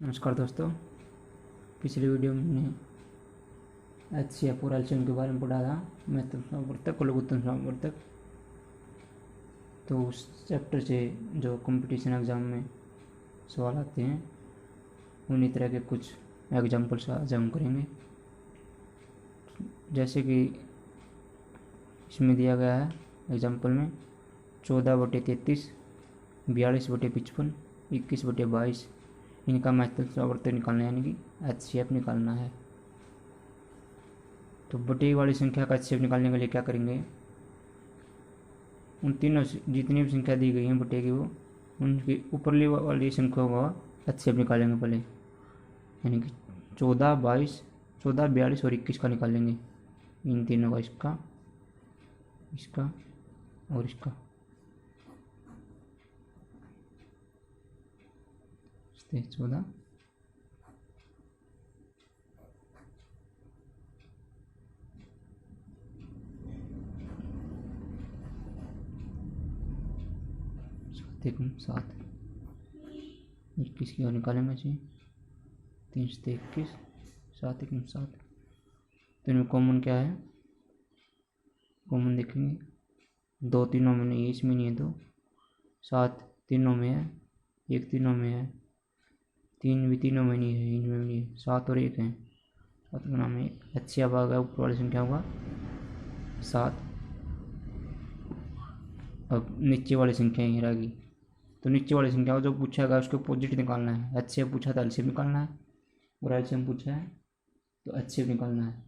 नमस्कार दोस्तों। पिछली वीडियो में हमने HCF और एल्शियम के बारे में पढ़ा था, महत्तम समावर्तक और लघुत्तम समावर्तक। तो उस चैप्टर से जो कंपटीशन एग्ज़ाम में सवाल आते हैं उन्हीं तरह के कुछ एग्जाम्पल्स आज हम करेंगे। जैसे कि इसमें दिया गया है एग्जाम्पल में 14/33, 42/55, 21/22 इनका महत्तम समावर्तक निकालना है, यानी कि HCF निकालना है। तो बटे वाली संख्या का HCF निकालने के लिए क्या करेंगे, उन तीनों जितनी भी संख्या दी गई है बटे की, वो उनकी ऊपरली वाली संख्या का HCF निकालेंगे पहले, यानी कि 14, 22, 14, 42 और 21 का निकालेंगे। इन तीनों का, इसका, इसका और इसका। 14, देखो 7, 21 की और निकालेंगे चाहिए 321, 7, 1, 7। तो इनमें कॉमन क्या है, कॉमन देखेंगे 2 तीनों में नहीं है, इसमें नहीं है, तो 7 तीनों में है, 1 तीनों में है, 3 भी तीनों में नहीं है, इनमें भी नहीं है, 7 और 1 है। 7 का नाम है HCF आ गया, ऊपर वाली संख्या होगा 7। अब नीचे वाली संख्या ही रहेगी, तो नीचे वाली संख्या को जो पूछा गया उसके अपोजिट निकालना है। HCF पूछा था LCM निकालना है, और LCM पूछा है तो HCF निकालना है।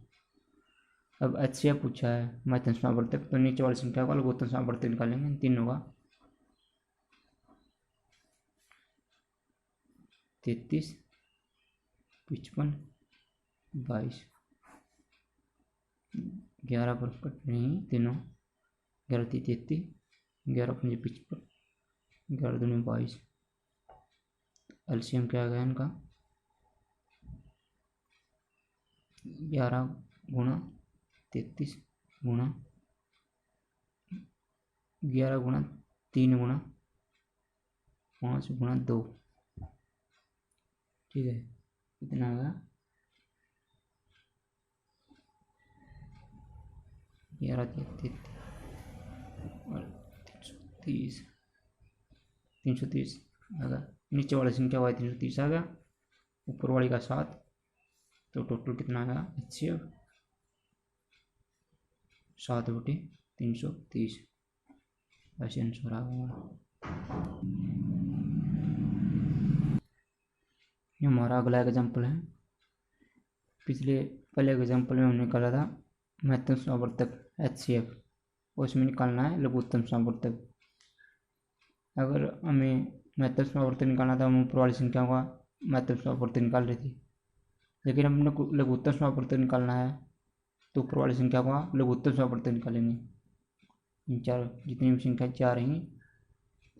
अब HCF पूछा है महत्तम समावर्तक, तो नीचे वाली संख्या का लघुत्तम समावर्तक निकालेंगे, तीनों का 33, 55, 22, 11 पर कट नहीं तीनों, 11 3 33, 11 5 55, 11 2 22। LCM क्या आ गया इनका, 11 गुणा 33 गुणा 11 गुणा 3 गुणा 5 गुणा 2, ठीक है। कितना आ गया, 11 33 और 330, 330 आ गया। नीचे वाली संख्या हुआ 330 आ गया, ऊपर वाली का 7, तो टोटल कितना आ गया HCF 7/330। ऐसे आंसर आ गया। ये हमारा अगला एग्जाम्पल है। पहले एग्जाम्पल में हमने निकाला था महत्तम समावर्तक HCF, और इसमें निकालना है लघुत्तम समावर्तक। अगर हमें महत्तम समावर्तक निकालना था, हम ऊपर वाली संख्या का महत्तम समावर्तक निकाल रहे थे, लेकिन हमने लघुत्तम समावर्तक निकालना है तो ऊपर वाली संख्या का लघुत्तम समावर्तक निकालेंगे। इन चार जितनी भी संख्या 4 रहेंगी,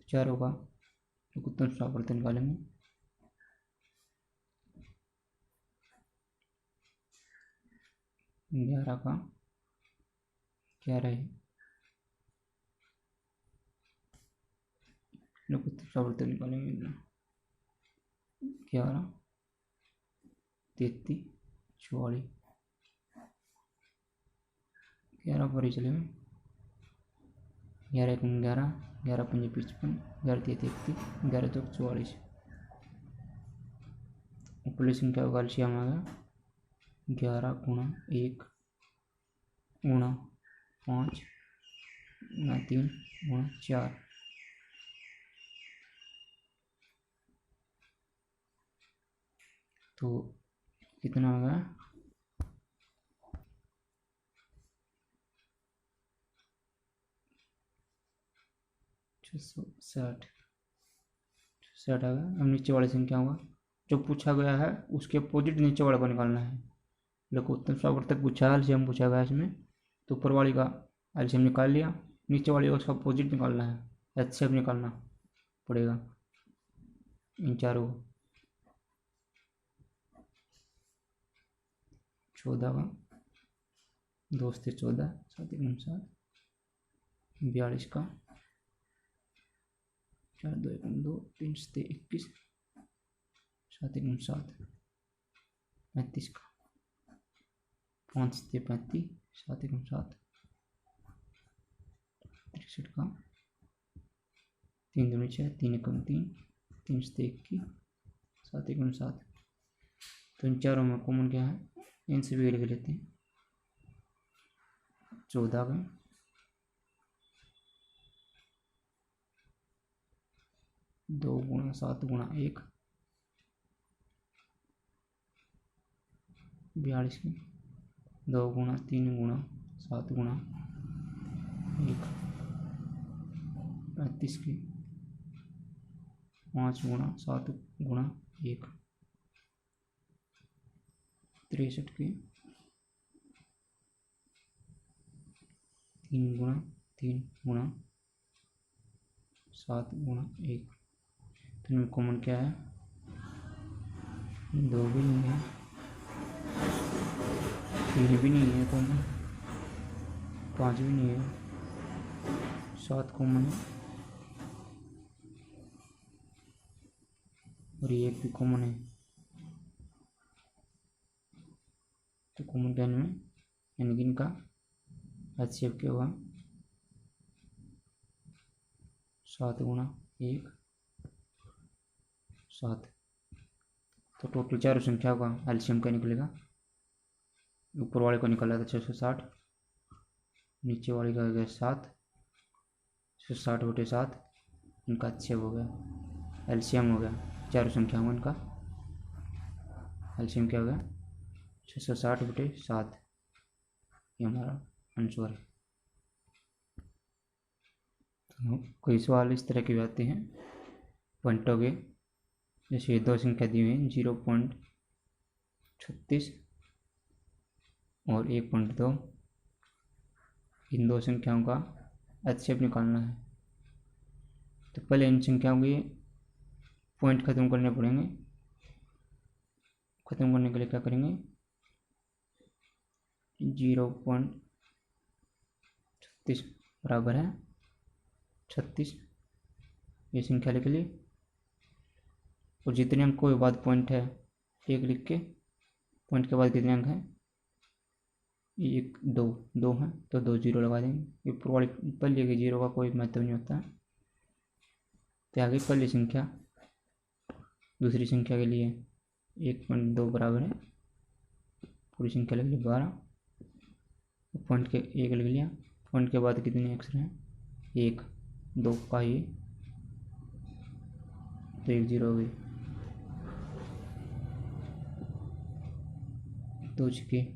चारों का लघुत्तम समावर्तक निकालेंगे। 11 का क्या रहे लघुत्तम समावर्तक निकालेंगे, 11 33 44, 11 पर ही चलेंगे, 11 1 11, 11 5 55, 11 3 33, 11 4 44। ऊपरली संख्या का LCM आ गया 11 गुणा 1 गुणा 5 गुणा 3 गुणा 4, तो कितना आ गया 660 आ गया। अब नीचे वाली संख्या होगा जो पूछा गया है उसके अपोजिट नीचे वाले को निकालना है। लघुत्तम समावर्तक पूछा है, LCM पूछा गया इसमें, तो ऊपर वाली का LCM निकाल लिया, नीचे वाली का उसका अपोजिट निकालना है, HCF निकालना पड़ेगा इन चारों को। 14 का 2 से 14, 7 1 7, 42 का 4 2 1 2, 3 से 21, 7 1 7 35 का 5 से 35 7 1 7 63 का 3 दूनी 6 3 1 3 3 से 21 7 1 7। तो इन चारों में कॉमन क्या है, इनसे भी लिख लेते हैं। 14 का 2 गुणा 7 गुणा 1 42 की 2 गुणा 3 गुणा 7 गुणा 1 35 की 5 गुणा 7 गुणा 1 63 की 3 गुणा 3 गुणा 7 गुणा 1। तो इनमें कॉमन क्या है, 2 भी नहीं है, 3 भी नहीं है कॉमन, 5 भी नहीं है, 7 कॉमन है और ये 1 भी कॉमन है। तो कॉमन क्या इनमें, यानी कि इनका HCF क्या होगा 7 गुणा 1 7। तो टोटल चारों संख्या का एलसीएम क्या निकलेगा, ऊपर वाले को निकला था 660, नीचे वाले का हो गया 7, 60/7 इनका HCF हो गया, एलसीएम हो गया। चारों संख्याओं में इनका एलसीएम क्या हो गया 660/7, ये हमारा आंसर है। तो कोई सवाल इस तरह के भी आते हैं पॉइंटों के, जैसे 2 संख्या दी हुई है 0.36 और 1.2, इन 2 संख्याओं का HCF निकालना है। तो पहले इन संख्याओं के पॉइंट खत्म करने पड़ेंगे। खत्म करने के लिए क्या करेंगे, 0.36 बराबर है 36, ये संख्या लिख ली, और जितने अंकों के बाद पॉइंट है 1 लिख के, पॉइंट के बाद कितने अंक हैं 1 2 2 हैं, तो 2 0 लगा देंगे। ये पहले के 0 का कोई महत्व नहीं होता है। तो आगे पहली संख्या दूसरी संख्या के लिए 1.2 बराबर है, पूरी संख्या लिख ली 12, पॉइंट के 1 लिख लिया, पॉइंट के बाद कितने अक्षर हैं 1 2 का ये, तो 1 0 हो गई, 2 6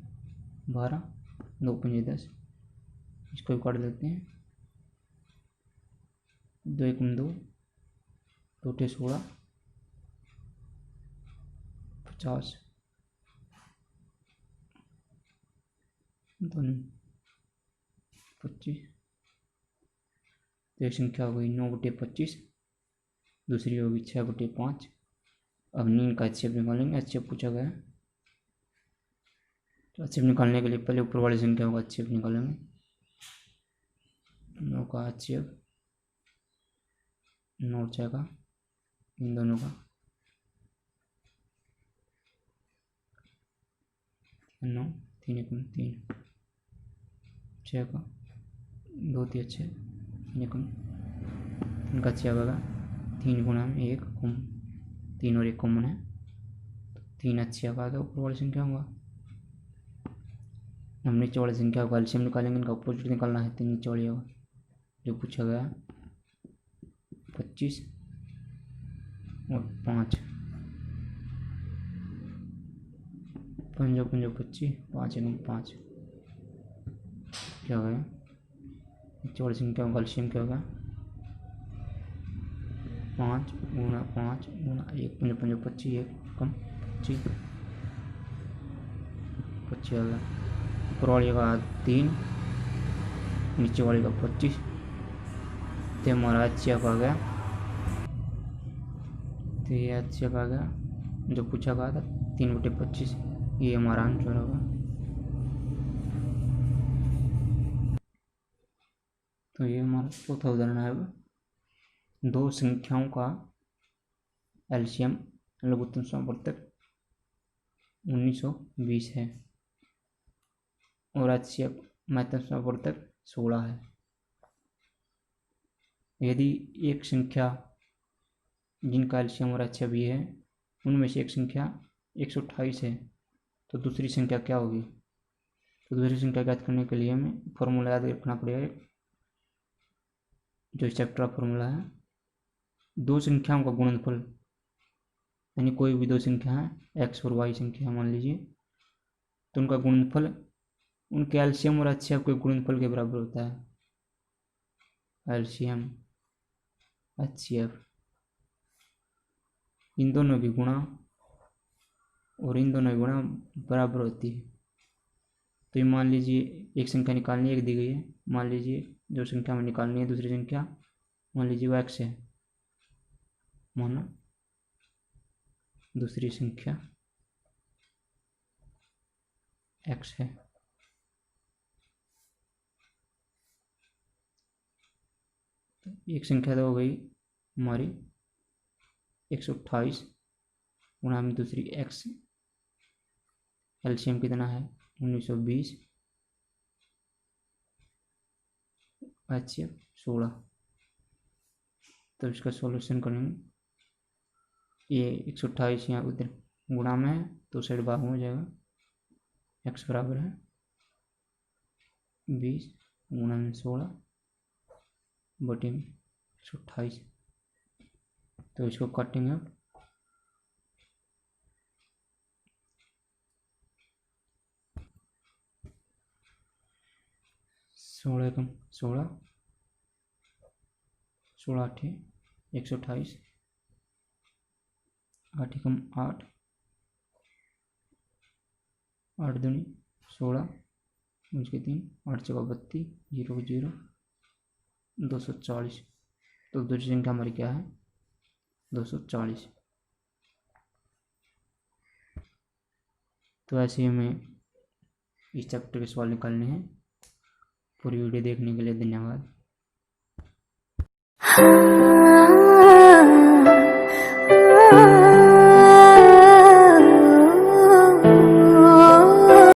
12 2 5 10, इसको भी काट देते हैं, 2 1 2 2 16 50 2 25। तो एक संख्या हो गई 9/25, दूसरी होगी 6/5। अब नील का HCF निकालेंगे, HCF पूछा गया है। तो HCF निकालने के लिए पहले ऊपर वाली संख्या का HCF निकालेंगे, 9 का HCF 9 6 का, इन दोनों का 9 3 1 3 6 का 2 3 6 3 1 इनका 6 होगा, 3 गुणा 1 3 और 1 कॉमन है, 3 HCF आ गया ऊपर वाली संख्या होगा। हम नीचे वाली संख्या का एलसीएम निकालेंगे, इनका अपोजिट निकालना है, तो नीचे वाली होगा जो पूछा गया 25 और 5 5 25 5 1 5 क्या हो गया, नीचे वाली संख्या का एलसीएम क्या होगा 5 गुणा 5 गुणा 1 5 5 25 1 कम 25 25 आ गया, ऊपर वाली का 3 नीचे वाली का 25, तो हमारा HCF आ गया, तो ये HCF आ गया जो पूछा गया था 3/25, ये हमारा आंसर होगा। तो ये हमारा चौथा उदाहरण है। 2 संख्याओं का एलसीएम लघुत्तम समावर्तक 1920 है और HCF महत्तम समावर्तक 16 है। यदि एक संख्या जिनका एलसीएम और HCF भी है उनमें से एक संख्या 128 है तो दूसरी संख्या क्या होगी? तो दूसरी संख्या ज्ञात करने के लिए हमें फॉर्मूला याद रखना पड़ेगा, जो चैप्टर फॉर्मूला है, दो संख्याओं का गुणनफल, यानी कोई भी दो संख्या है x और y संख्या मान लीजिए, तो उनका गुणनफल उनके एलसीएम और HCF के गुणनफल के बराबर होता है। एलसीएम HCF इन दोनों की गुणा और इन दोनों की गुणा बराबर होती है। तो ये मान लीजिए एक संख्या निकालनी है, एक दी गई है, मान लीजिए जो संख्या में निकालनी है दूसरी संख्या, मान लीजिए वो x है, माना दूसरी संख्या x है। एक संख्या तो हो गई हमारी 128 गुणा में दूसरी x, एलसीएम कितना है 1920, HCF 16। तो इसका सॉल्यूशन करेंगे, ये 128 यहाँ उधर गुणा में है तो साइड भाग में हो जाएगा, x बराबर है 20 गुणा में 16 बटे में 128। तो इसको काटेंगे अब, सोलह कम 16, 16 आठे 128, 8 कम 8, 8 दूनी 16, उसके 3, 8 चौका 32, 0 0, 240। तो दूसरी संख्या हमारी क्या है 240। तो ऐसे ही हमें इस चैप्टर के सवाल निकालने हैं। पूरी वीडियो देखने के लिए धन्यवाद।